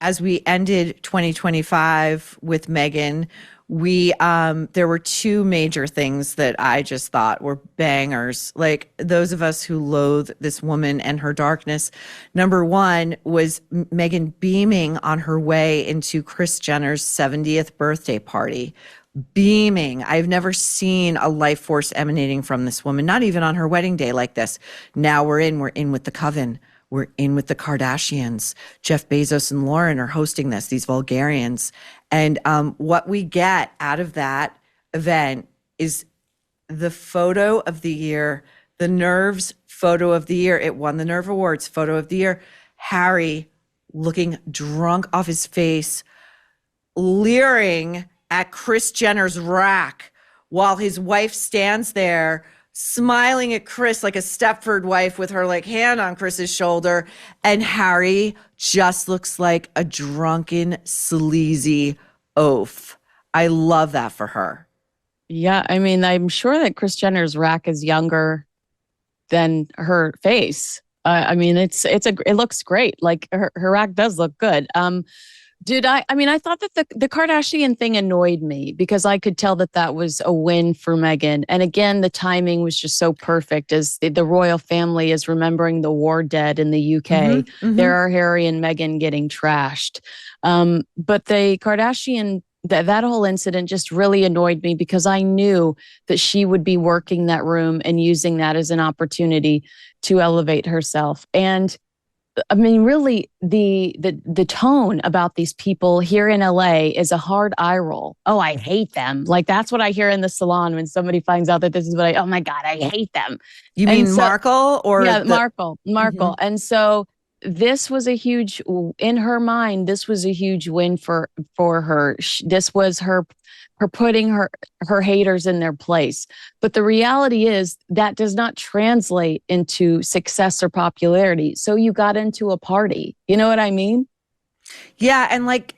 as we ended 2025 with Meghan, we there were two major things that I just thought were bangers. Like those of us who loathe this woman and her darkness. Number one was Meghan beaming on her way into Kris Jenner's 70th birthday party. Beaming. I've never seen a life force emanating from this woman, not even on her wedding day like this. Now we're in with the coven. We're in with the Kardashians. Jeff Bezos and Lauren are hosting this, these vulgarians. And what we get out of that event is the photo of the year, the Nerves photo of the year. It won the Nerve Awards photo of the year. Harry looking drunk off his face, leering at Kris Jenner's rack while his wife stands there smiling at Kris like a Stepford wife with her like hand on Kris's shoulder. And Harry just looks like a drunken, sleazy oaf. I love that for her. Yeah, I mean, I'm sure that Kris Jenner's rack is younger than her face. I mean, it looks great. Like her rack does look good. I thought that the Kardashian thing annoyed me because I could tell that was a win for Meghan. And again, the timing was just so perfect as the royal family is remembering the war dead in the UK. There are Harry and Meghan getting trashed. But the Kardashian, that whole incident just really annoyed me because I knew that she would be working that room and using that as an opportunity to elevate herself. And I mean, really, the tone about these people here in LA is a hard eye roll. Oh, I hate them. Like, that's what I hear in the salon when somebody finds out that this is oh my God, I hate them. You mean Markle or? Yeah, Markle. And so this was in her mind, this was a huge win for her. This was her putting her haters in their place. But the reality is that does not translate into success or popularity. So you got into a party. You know what I mean? Yeah. And like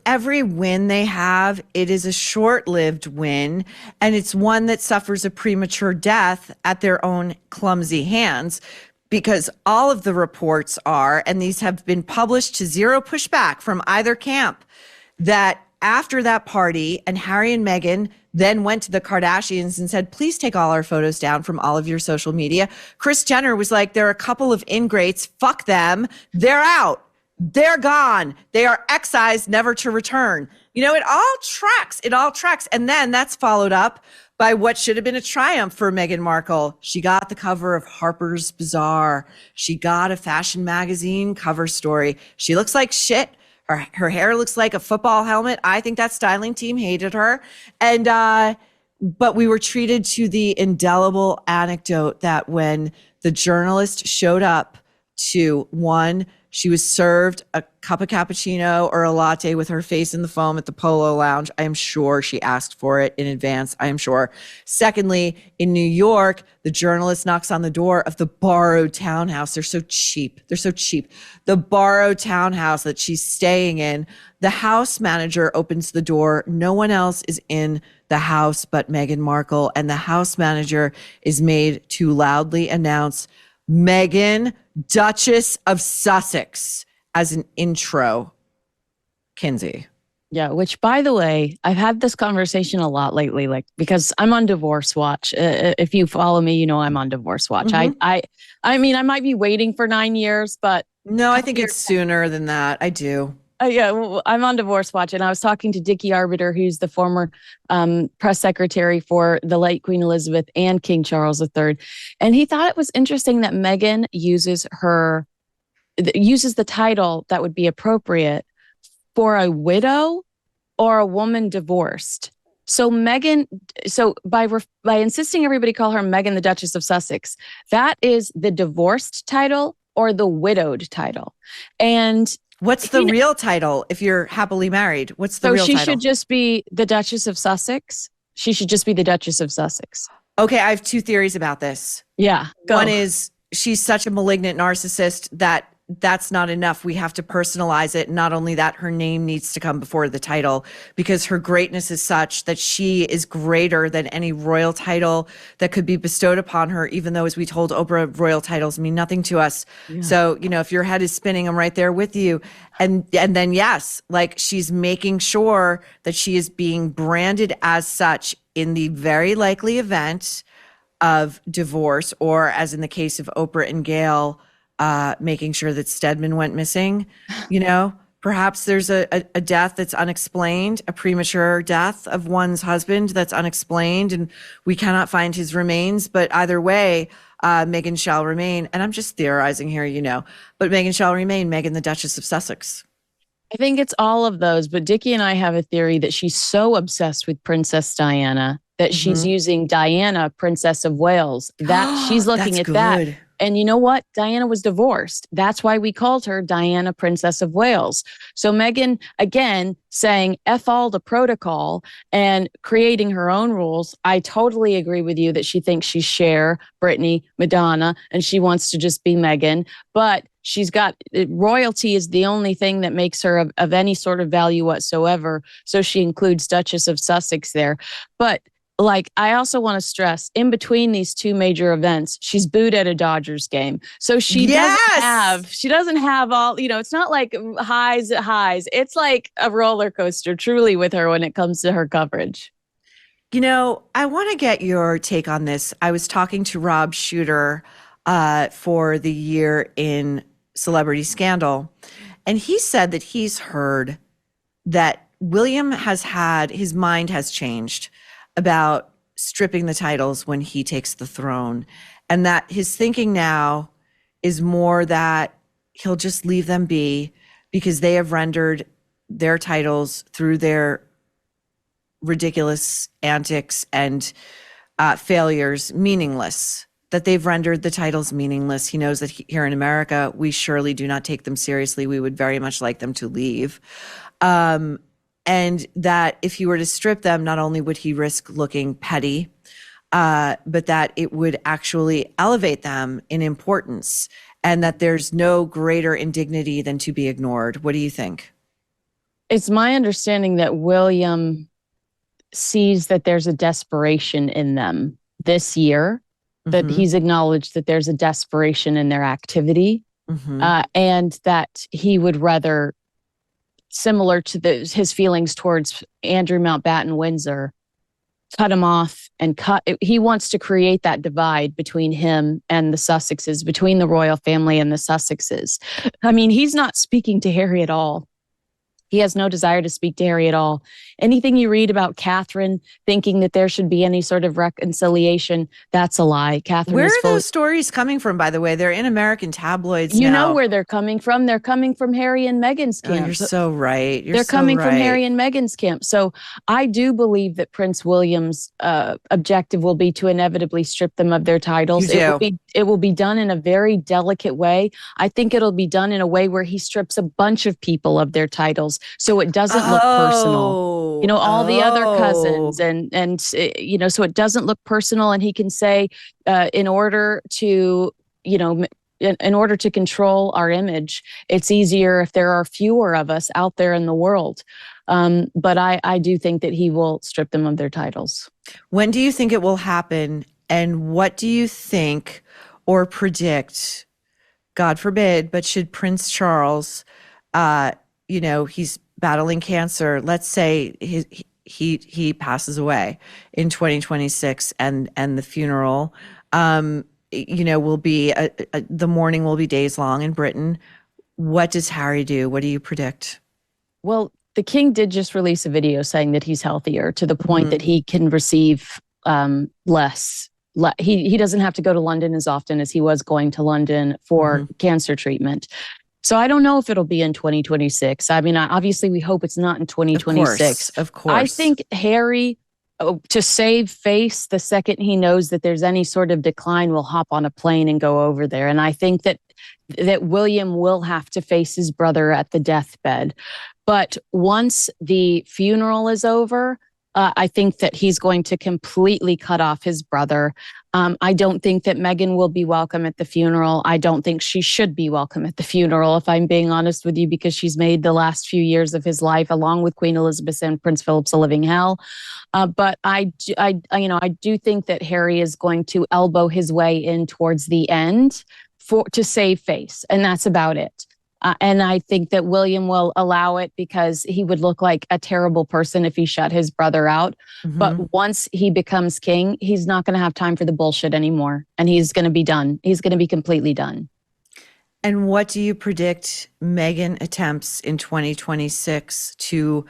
every win they have, it is a short-lived win. And it's one that suffers a premature death at their own clumsy hands. Because all of the reports are, and these have been published to zero pushback from either camp, that after that party, and Harry and Meghan then went to the Kardashians and said, please take all our photos down from all of your social media. Kris Jenner was like, there are a couple of ingrates, fuck them, they're out, they're gone, they are excised, never to return. You know, it all tracks. And then that's followed up by what should have been a triumph for Meghan Markle. She got the cover of Harper's Bazaar. She got a fashion magazine cover story. She looks like shit. Her hair looks like a football helmet. I think that styling team hated her. And but we were treated to the indelible anecdote that when the journalist showed up to she was served a cup of cappuccino or a latte with her face in the foam at the Polo Lounge. I am sure she asked for it in advance. I am sure. Secondly, in New York, the journalist knocks on the door of the borrowed townhouse. They're so cheap. The borrowed townhouse that she's staying in. The house manager opens the door. No one else is in the house but Meghan Markle. And the house manager is made to loudly announce Meghan, Duchess of Sussex, as an intro. Kinsey. Yeah, which, by the way, I've had this conversation a lot lately, like, because I'm on divorce watch. If you follow me, you know I'm on divorce watch. I mean, I might be waiting for 9 years, but no, I think it's sooner than that. I do. Yeah, well, I'm on divorce watch, and I was talking to Dickie Arbiter, who's the former press secretary for the late Queen Elizabeth and King Charles III, and he thought it was interesting that Meghan uses the title that would be appropriate for a widow or a woman divorced. So Meghan, by insisting everybody call her Meghan, the Duchess of Sussex, that is the divorced title or the widowed title, and. What's the real title if you're happily married? What's the real title? So she should just be the Duchess of Sussex. She should just be the Duchess of Sussex. Okay, I have two theories about this. Yeah, go. One is she's such a malignant narcissist that that's not enough. We have to personalize it. Not only that, her name needs to come before the title, because her greatness is such that she is greater than any royal title that could be bestowed upon her, even though, as we told Oprah, royal titles mean nothing to us. Yeah. So, if your head is spinning, I'm right there with you. And then, yes, like, she's making sure that she is being branded as such in the very likely event of divorce, or as in the case of Oprah and Gayle, making sure that Stedman went missing. Perhaps there's a death that's unexplained, a premature death of one's husband that's unexplained, and we cannot find his remains. But either way, Meghan shall remain. And I'm just theorizing here, but Meghan shall remain Meghan, the Duchess of Sussex. I think it's all of those. But Dickie and I have a theory that she's so obsessed with Princess Diana that she's using Diana, Princess of Wales, that she's looking at that. And you know what? Diana was divorced. That's why we called her Diana, Princess of Wales. So Meghan, again, saying F all the protocol and creating her own rules. I totally agree with you that she thinks she's Cher, Britney, Madonna, and she wants to just be Meghan. But she's got royalty is the only thing that makes her of any sort of value whatsoever. So she includes Duchess of Sussex there. But I also want to stress, in between these two major events, she's booed at a Dodgers game. So she doesn't have all, it's not like highs at highs. It's like a roller coaster, truly, with her when it comes to her coverage. I want to get your take on this. I was talking to Rob Shooter for the Year in Celebrity Scandal, and he said that he's heard that William his mind has changed about stripping the titles when he takes the throne, and that his thinking now is more that he'll just leave them be because they have rendered their titles through their ridiculous antics and failures meaningless, that they've rendered the titles meaningless. He knows that here in America, we surely do not take them seriously. We would very much like them to leave. And that if he were to strip them, not only would he risk looking petty, but that it would actually elevate them in importance, and that there's no greater indignity than to be ignored. What do you think? It's my understanding that William sees that there's a desperation in them this year, that he's acknowledged that there's a desperation in their activity, and that he would rather, similar to his feelings towards Andrew Mountbatten Windsor, cut him off and he wants to create that divide between him and the Sussexes, between the royal family and the Sussexes. I mean, he's not speaking to Harry at all. He has no desire to speak to Harry at all. Anything you read about Catherine thinking that there should be any sort of reconciliation, that's a lie. Catherine, where are those stories coming from, by the way? They're in American tabloids You now. know where they're coming from. They're coming from Harry and Meghan's camp. Oh, you're so right. They're coming from Harry and Meghan's camp. So I do believe that Prince William's objective will be to inevitably strip them of their titles. It will be done in a very delicate way. I think it'll be done in a way where he strips a bunch of people of their titles, so it doesn't look personal. All the other cousins and so it doesn't look personal, and he can say, in order to control our image, it's easier if there are fewer of us out there in the world. But I do think that he will strip them of their titles. When do you think it will happen? And what do you think or predict, God forbid, but should Prince Charles, he's battling cancer. Let's say he passes away in 2026, and the funeral, will be the mourning will be days long in Britain. What does Harry do? What do you predict? Well, the king did just release a video saying that he's healthier to the point that he can receive less. He doesn't have to go to London as often as he was going to London for cancer treatment. So I don't know if it'll be in 2026. I mean, obviously we hope it's not in 2026. Of course. I think Harry, to save face, the second he knows that there's any sort of decline, will hop on a plane and go over there. And I think that William will have to face his brother at the deathbed. But once the funeral is over, I think that he's going to completely cut off his brother. I don't think that Meghan will be welcome at the funeral. I don't think she should be welcome at the funeral, if I'm being honest with you, because she's made the last few years of his life, along with Queen Elizabeth and Prince Philip's, a living hell. But I do think that Harry is going to elbow his way in towards the end to save face, and that's about it. And I think that William will allow it because he would look like a terrible person if he shut his brother out. But once he becomes king, he's not going to have time for the bullshit anymore. And he's going to be done. He's going to be completely done. And what do you predict Meghan attempts in 2026 to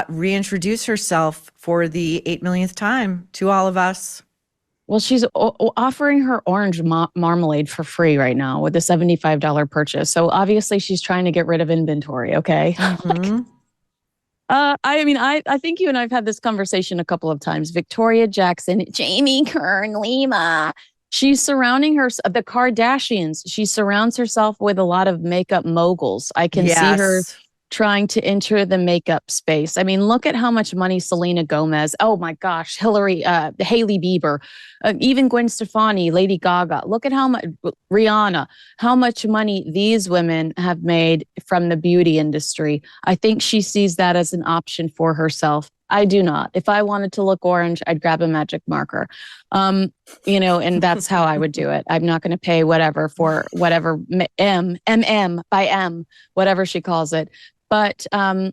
reintroduce herself for the 8 millionth time to all of us? Well, she's offering her orange marmalade for free right now with a $75 purchase. So obviously she's trying to get rid of inventory. Okay. I think you and I've had this conversation a couple of times. Victoria Jackson, Jamie Kern, Lima. She's surrounding the Kardashians. She surrounds herself with a lot of makeup moguls. I can see her trying to enter the makeup space. I mean, look at how much money Selena Gomez, oh my gosh, Hailey Bieber, even Gwen Stefani, Lady Gaga. Look at how much, Rihanna, how much money these women have made from the beauty industry. I think she sees that as an option for herself. I do not. If I wanted to look orange, I'd grab a magic marker. And that's how I would do it. I'm not going to pay whatever for whatever by M, whatever she calls it. But I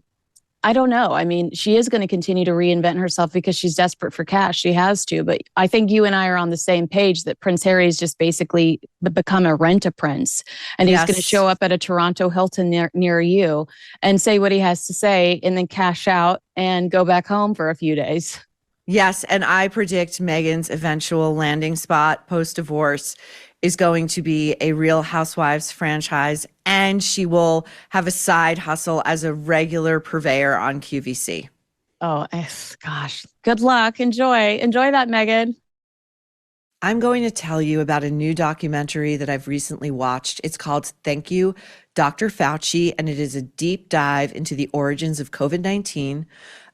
don't know. I mean, she is going to continue to reinvent herself because she's desperate for cash. She has to. But I think you and I are on the same page that Prince Harry's just basically become a rent-a-prince. And he's going to show up at a Toronto Hilton near you and say what he has to say and then cash out and go back home for a few days. Yes. And I predict Meghan's eventual landing spot post-divorce is going to be a Real Housewives franchise, and she will have a side hustle as a regular purveyor on QVC. Oh, gosh. Good luck. Enjoy that, Meghan. I'm going to tell you about a new documentary that I've recently watched. It's called Thank You, Dr. Fauci, and it is a deep dive into the origins of COVID-19,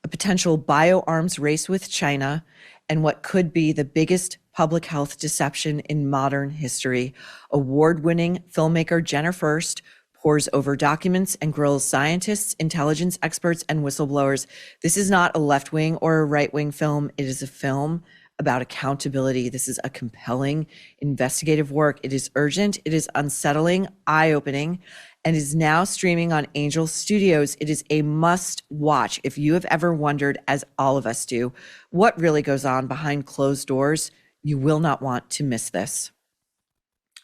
a potential bioarms race with China, and what could be the biggest public health deception in modern history. Award-winning filmmaker Jenner First pours over documents and grills scientists, intelligence experts, and whistleblowers. This is not a left-wing or a right-wing film. It is a film about accountability. This is a compelling investigative work. It is urgent, it is unsettling, eye-opening, and is now streaming on Angel Studios. It is a must watch. If you have ever wondered, as all of us do, what really goes on behind closed doors, you will not want to miss this.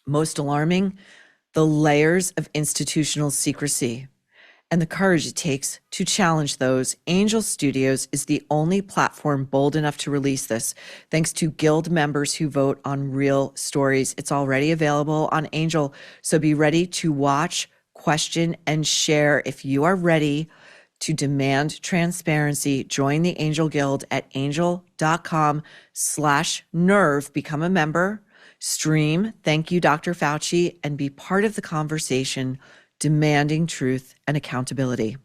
Most alarming, the layers of institutional secrecy and the courage it takes to challenge those. Angel Studios is the only platform bold enough to release this, thanks to Guild members who vote on real stories. It's already available on Angel, so be ready to watch, question, and share. If you are ready to demand transparency, join the Angel Guild at angel.com/nerve. Become a member, stream Thank You, Dr. Fauci, and be part of the conversation demanding truth and accountability.